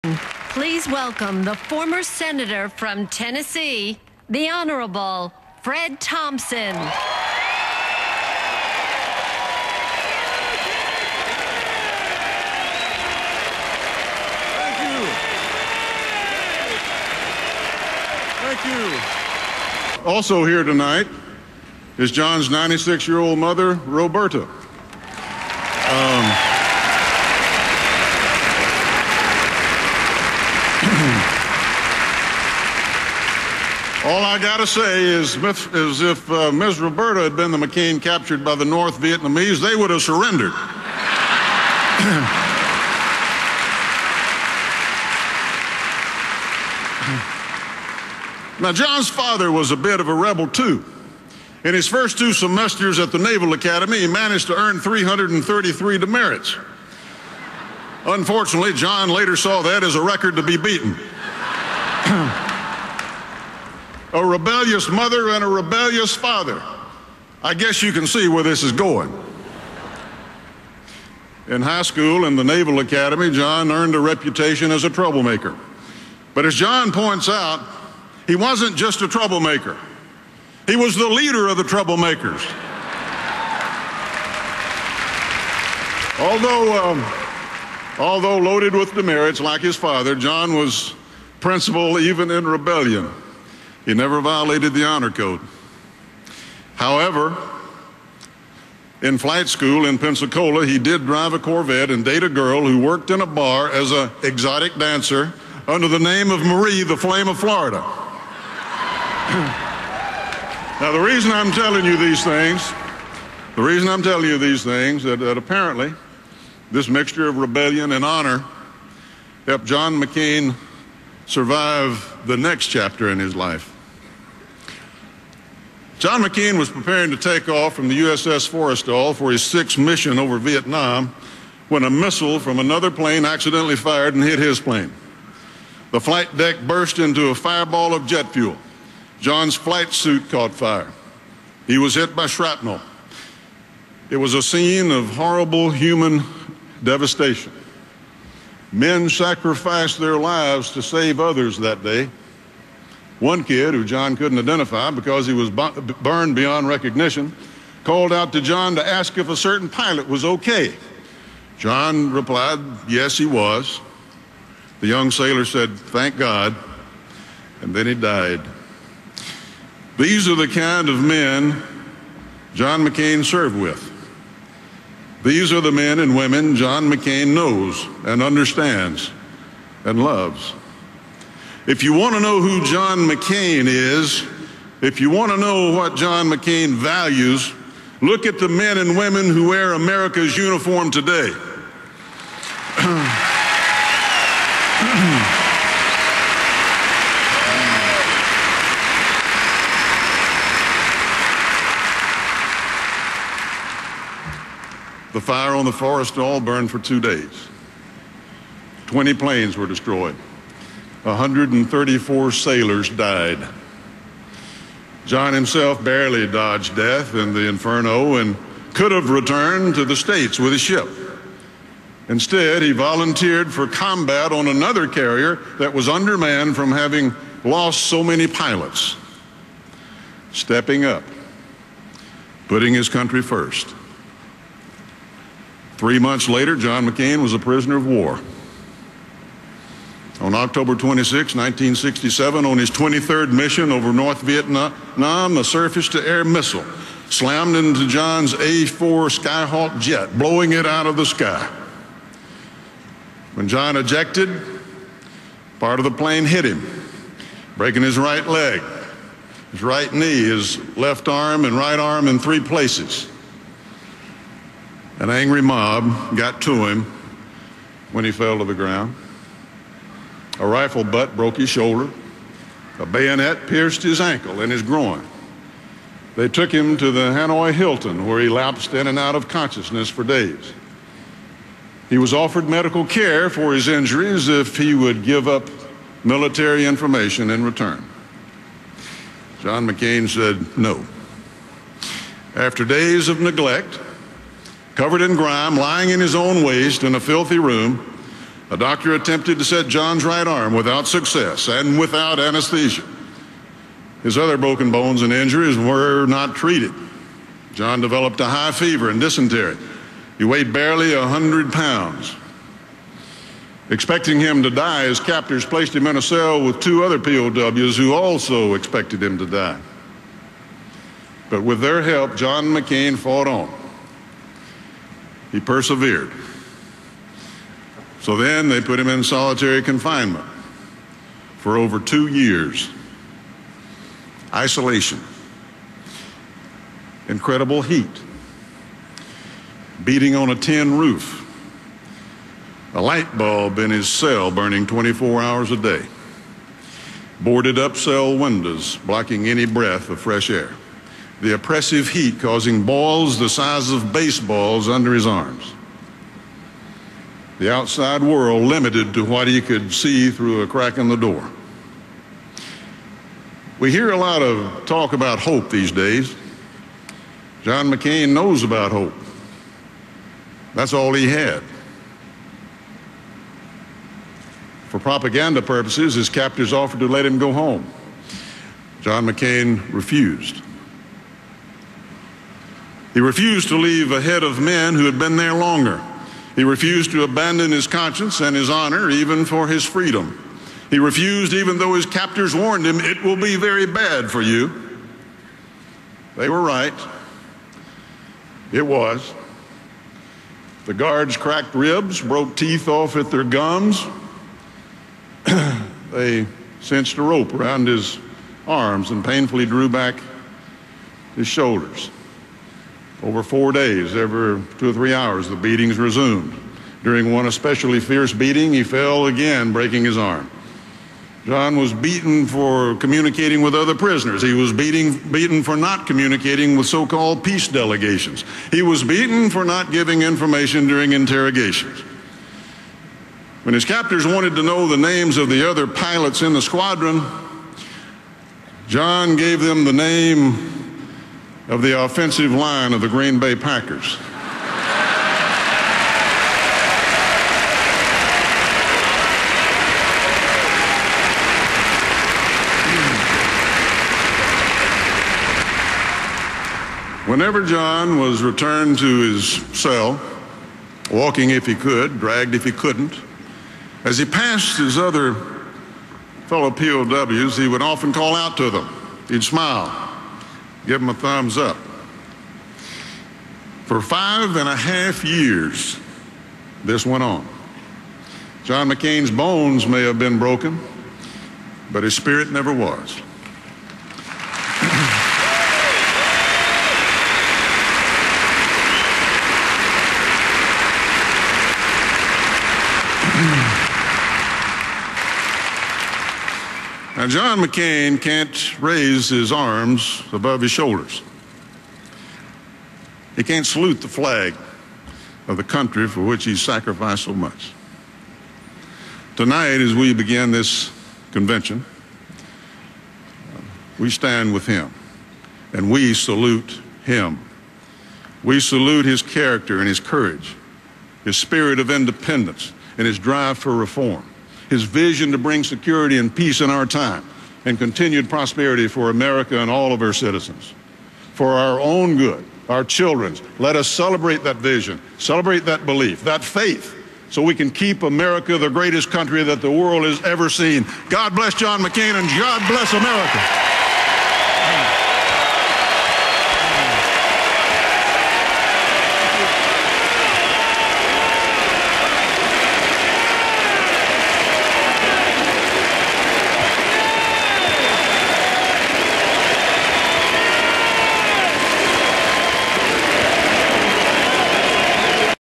Please welcome the former senator from Tennessee, the Honorable Fred Thompson. Thank you. Also here tonight is John's 96-year-old mother, Roberta. All I gotta say is if Ms. Roberta had been the McCain captured by the North Vietnamese, they would have surrendered. Now, John's father was a bit of a rebel, too. In his first 2 semesters at the Naval Academy, he managed to earn 333 demerits. Unfortunately, John later saw that as a record to be beaten. A rebellious mother and a rebellious father. I guess you can see where this is going. In high school and the Naval Academy, John earned a reputation as a troublemaker. But as John points out, he wasn't just a troublemaker. He was the leader of the troublemakers. Although loaded with demerits like his father, John was principled even in rebellion. He never violated the honor code. However, in flight school in Pensacola, he did drive a Corvette and date a girl who worked in a bar as an exotic dancer under the name of Marie, the Flame of Florida. Now, the reason I'm telling you these things, that apparently this mixture of rebellion and honor helped John McCain survive the next chapter in his life. John McCain was preparing to take off from the USS Forrestal for his 6th mission over Vietnam when a missile from another plane accidentally fired and hit his plane. The flight deck burst into a fireball of jet fuel. John's flight suit caught fire. He was hit by shrapnel. It was a scene of horrible human devastation. Men sacrificed their lives to save others that day. One kid, who John couldn't identify because he was burned beyond recognition, called out to John to ask if a certain pilot was okay. John replied, yes, he was. The young sailor said, thank God, and then he died. These are the kind of men John McCain served with. These are the men and women John McCain knows and understands and loves. If you want to know who John McCain is, if you want to know what John McCain values, look at the men and women who wear America's uniform today. The fire on the Forrestal burned for 2 days. 20 planes were destroyed. 134 sailors died. John himself barely dodged death in the inferno and could have returned to the States with his ship. Instead, he volunteered for combat on another carrier that was undermanned from having lost so many pilots. Stepping up, putting his country first. 3 months later, John McCain was a prisoner of war. On October 26, 1967, on his 23rd mission over North Vietnam, a surface-to-air missile slammed into John's A-4 Skyhawk jet, blowing it out of the sky. When John ejected, part of the plane hit him, breaking his right leg, his right knee, his left arm and right arm in 3 places. An angry mob got to him when he fell to the ground. A rifle butt broke his shoulder. A bayonet pierced his ankle and his groin. They took him to the Hanoi Hilton, where he lapsed in and out of consciousness for days. He was offered medical care for his injuries if he would give up military information in return. John McCain said no. After days of neglect, covered in grime, lying in his own waste in a filthy room, A doctor attempted to set John's right arm without success and without anesthesia. His other broken bones and injuries were not treated. John developed a high fever and dysentery. He weighed barely 100 pounds. Expecting him to die, his captors placed him in a cell with 2 other POWs who also expected him to die. But with their help, John McCain fought on. He persevered. So then they put him in solitary confinement for over 2 years. Isolation, incredible heat, beating on a tin roof, a light bulb in his cell burning 24 hours a day, boarded up cell windows blocking any breath of fresh air, the oppressive heat causing balls the size of baseballs under his arms, the outside world limited to what he could see through a crack in the door. We hear a lot of talk about hope these days. John McCain knows about hope. That's all he had. For propaganda purposes, his captors offered to let him go home. John McCain refused. He refused to leave ahead of men who had been there longer. He refused to abandon his conscience and his honor, even for his freedom. He refused, even though his captors warned him, "It will be very bad for you." They were right. It was. The guards cracked ribs, broke teeth off at their gums. They cinched a rope around his arms and painfully drew back his shoulders. Over 4 days, every 2 or 3 hours, the beatings resumed. During one especially fierce beating, he fell again, breaking his arm. John was beaten for communicating with other prisoners. He was beaten for not communicating with so-called peace delegations. He was beaten for not giving information during interrogations. When his captors wanted to know the names of the other pilots in the squadron, John gave them the name of the offensive line of the Green Bay Packers. Whenever John was returned to his cell, walking if he could, dragged if he couldn't, as he passed his other fellow POWs, he would often call out to them. He'd smile, give them a thumbs up. For 5.5 years, this went on. John McCain's bones may have been broken, but his spirit never was. Now, John McCain can't raise his arms above his shoulders. He can't salute the flag of the country for which he sacrificed so much. Tonight, as we begin this convention, we stand with him, and we salute him. We salute his character and his courage, his spirit of independence, and his drive for reform, his vision to bring security and peace in our time and continued prosperity for America and all of our citizens. For our own good, our children's, let us celebrate that vision, celebrate that belief, that faith, so we can keep America the greatest country that the world has ever seen. God bless John McCain, and God bless America.